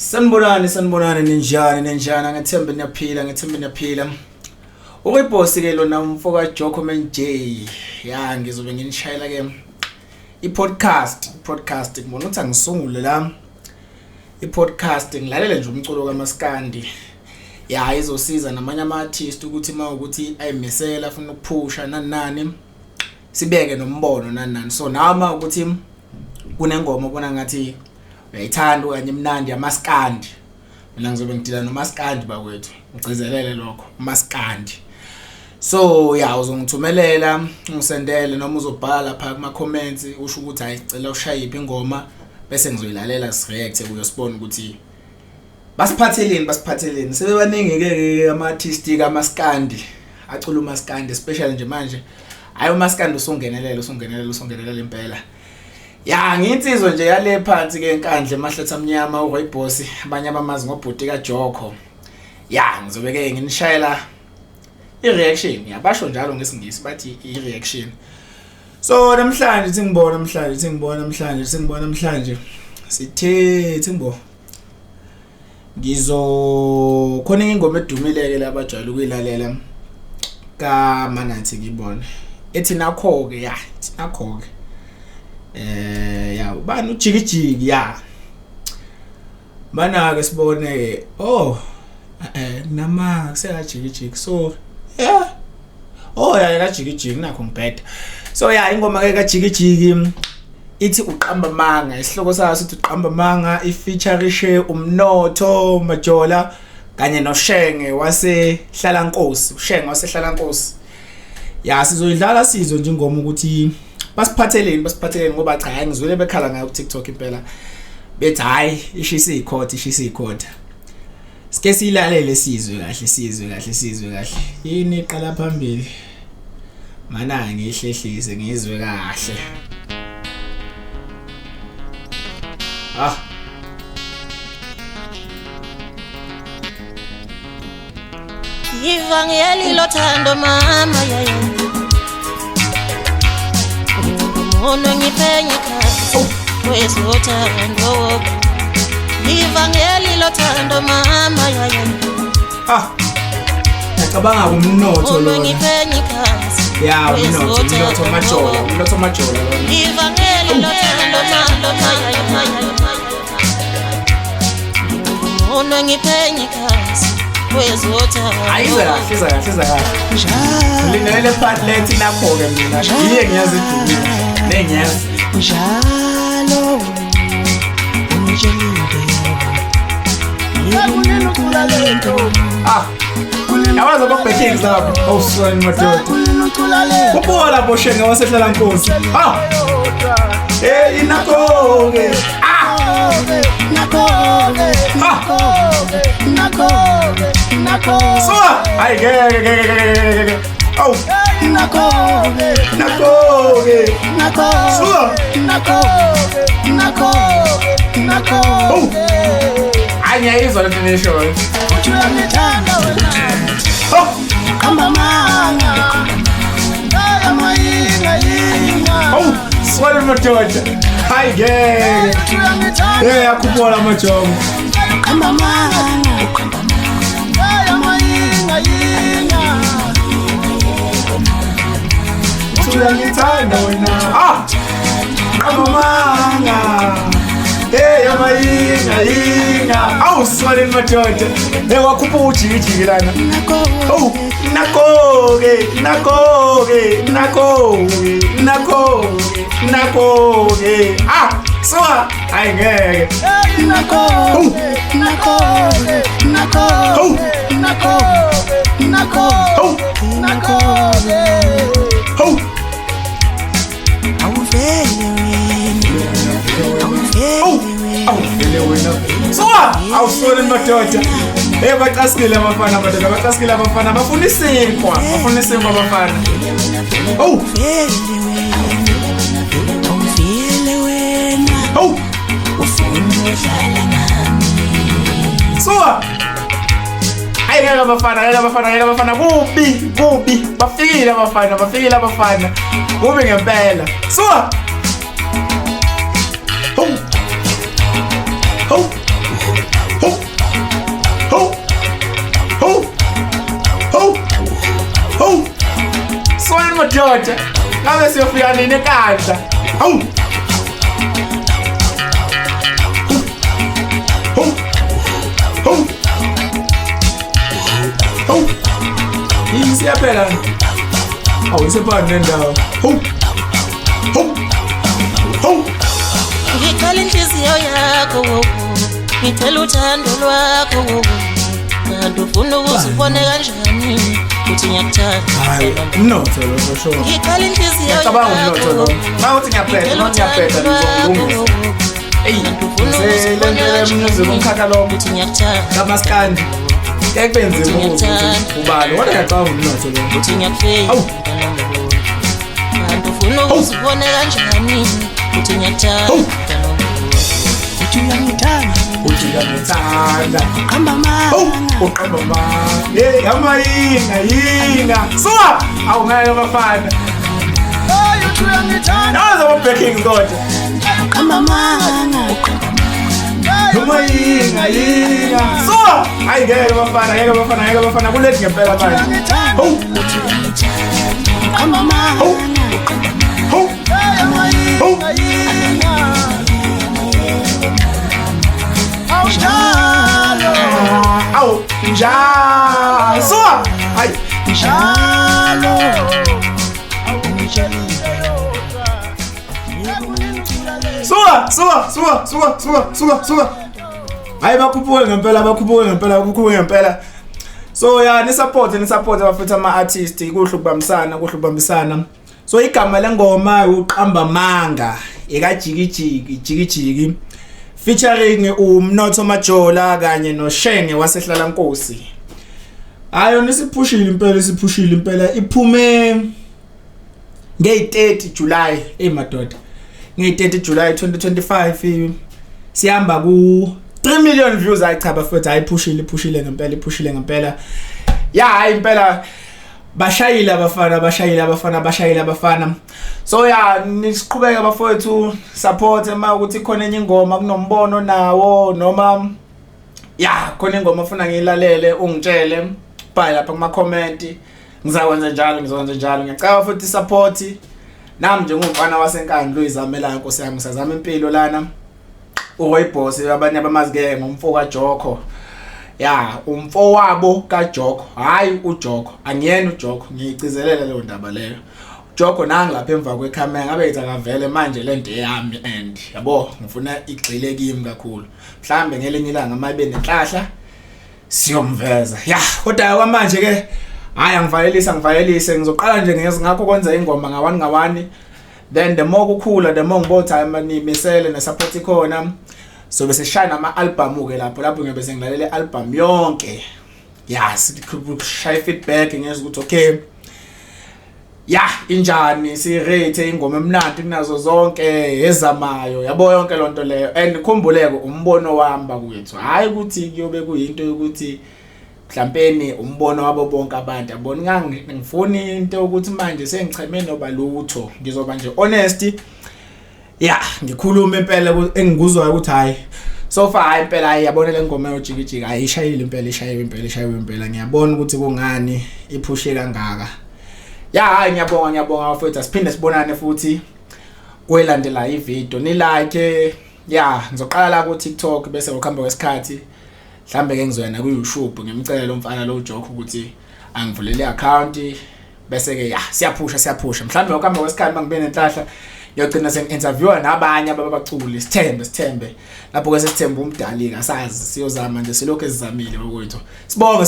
Sanibonani ninjani ngethemba niyaphila. Ukuyibhosi ke lona umfoka Joko Man J. Ya ngizobe nginishayela ke i-podcast ngibona ukuthi angisungule la i-podcast ngilalela nje umculo kaMaskandi. Ya izosiza namanye ama-artist ukuthi mawukuthi ayimisela afuna ukuphusha nani sibeke nombono nani. So nama ukuthi kunengoma ubona ngathi uyayithanda kanye imnandi yaMaskandi. Mina ngizobe ngidila noMaskandi bakwethu. Ngigcizelele lokho uMaskandi. So ya uzongithumelela ungisendele noma uzobhala lapha kuma comments usho ukuthi ayicela ushayiphi ingoma bese ngizoyilalela sireact ukuyosibona ukuthi basiphatheleni sebebaningi ke ama-artist kaMaskandi acula uMaskandi especially nje manje ayo uMaskandi usongenelela impela. Ya nginsizwe nje yale phansi ke enkandle emahletha amnyama uRoyboss abanye abamazi ngobhuti kaJoko. Ya ngizobe ke nginishayela i-reaction yabasho njalo ngesingisi bathi i-reaction. So namhlanje singibona sithethe ngibo khona ingoma edumile ke labajwayele ukuyilalela ka Manathi ngibona ethi nakho ke ya ubani ujikijiki ya bana ke sibone nama kuseyajikijiki so yeah ya kajikijiki nakho ngibheda. So ya ingoma ke kajikijiki ithi uqamba manga isihloko sayo sithi uqamba manga ifeaturishe umnotho Majola kanye noShenge wasehlalankosi wasehlalankosi. Ya sizoyidlala sizwe nje ingoma ukuthi basiphatheleni ngoba cha ngizwele bekhala ngayo ku TikTok impela bethi hayi ishisa ikhotha sike silalele sizwe kahle yini iqala phambili mana ngihlehlise ngizwe kahle. Ivangeli lothando mama yaya Ngono ngipenyeka wezothando Ivangeli lothando mama yaya Ngicabanga umnotho lo ngipenyeka ya umnotho Majola Ivangeli lothando mama yaya Ngono ngipenyeka ayiza kahle linele part lethi lapho ke mina yiye ngiyazi idumile nengiyazi njalo unjelide yini kulalento yawazi bakubhekile lapho awuswani madoda kubuka lapho Shenge wasehlalankosi inakoke so ay ge nakoke so anya izwa le nation uthulangithanda wena qamba manga amayinga swali madoda ay ge yakubona majomo qamba manga Ngithanda wena qamanga yamayinga awuswale madoda wakhupha ujikijiki lana nakoke so ayingeke awusole madoda baqasikile abafana bafuna isinkwa abafana so ayeke abafana kubi bafikile abafana kubi ngempela so Doda ngabe siyofika nini ekhaya hawu Isiyaphela awusepani nendawo ngicela inhliziyo yakho ngicela uthando lwakho kanti ufuna ukuzibone kanjani uthi ngiyakuthanda hayi umnotho lo sho ngicela inhliziyo yakho cabanga umnotho lo mawuthi ngiyaphetha ngizongilungisa selentele music umkhakha lo uthi ngiyakuthanda kamaskandi ekubenzima ubalo kodwa ngiyacabanga umnotho lo uthi ngiyakufela kanti ufuna ukuzibone kanjani uthi ngiyakuthanda uthi uyangithanda qamba manga uqamba manga hey amayinga suka awungeke bafana uthi uyangithanda nazo backing kodwa qamba manga amayinga suka hayi ngeke bafana kulethi ngempela manje qamba manga Au, njalo. Suka. Hayi, njalo. Suka. Hayi bakhuphuke ngempela. So ya ni support abafethu ama artists kuhle ukubambisana. So igama lengoma uqamba manga ekajikijiki featuring uMnotho Majola kanye noShenge wasehlala Nkosi. Hayo nisiphushile impela iphume nge-30 July madoda. Nge-30 July 2025 sihamba ku 3 million views cha bafethu ayiphushile ngempela. Ya hayi impela bashayile abafana. So ya nisiqhubeka bafowethu support uma ukuthi khona enye ingoma kunombono nawo noma ya khona ingoma ufuna ngiyilalele ungitshele bhala lapha kuma comment ngizakwenza njalo ngiyacela futhi support nami njengomfana wasenkandla uyizamela Nkosi yami sazama impilo lana uHoyboss abanye abamazike ngomfo kaJoko ya umfo wabo kaJoko hayi uJoko angiyena uJoko ngiyicizelela leyo ndaba leyo Joko nanga lapha emva kwecamera ngabe yithi akavele manje lento eyami and yabo ngifuna igxile kimi kakhulu mhlambe ngelinye ilanga mayibe nenhlahla siyomveza ya kodwa kwamanje ke hayi angivayelise ngizoqala nje ngakho kwenza ingoma ngawani then the more kukhula the more ngibotha nimisele ne support ikhona so bese shine ama album ke lapho ngibe sengilalela album yonke ya sikushaya feedback ngiyeza ukuthi okay ya injani si rate ingoma emnandi kunazo zonke ezamayo yabo yonke lonto leyo and khumbuleke umbono wamba kwethu hayi ukuthi kuyobe kuyinto yokuthi mhlampeni umbono wabo bonke abantu yabona ngifuni into ukuthi manje sengicheme noba lutho ngizoba nje honest ya ngikhuluma impela engikuzwayo ukuthi hayi so far hayi impela yabona le ngoma yojikijiki ayishayile impela ngiyabona ukuthi kungani iphushe kangaka ya hayi ngiyabonga mfowethu siphinde sibonane futhi kwelandela ivideo ni like ya ngizoqala la ku TikTok bese ngokuhamba kwesikhathi mhlambe ke ngizoyana ku YouTube ngimcela lo mfana lo Joko ukuthi angivulele iaccount bese ke ya siyaphusha mhlambe ngokuhamba kwesikhathi mangibe nenhlahla ngiyogcina sengi-interviewa nabanye ababaculi sithembe lapho ke sesithemba umdali kasazi siyozama nje silokho esizamile bokwethu sibonge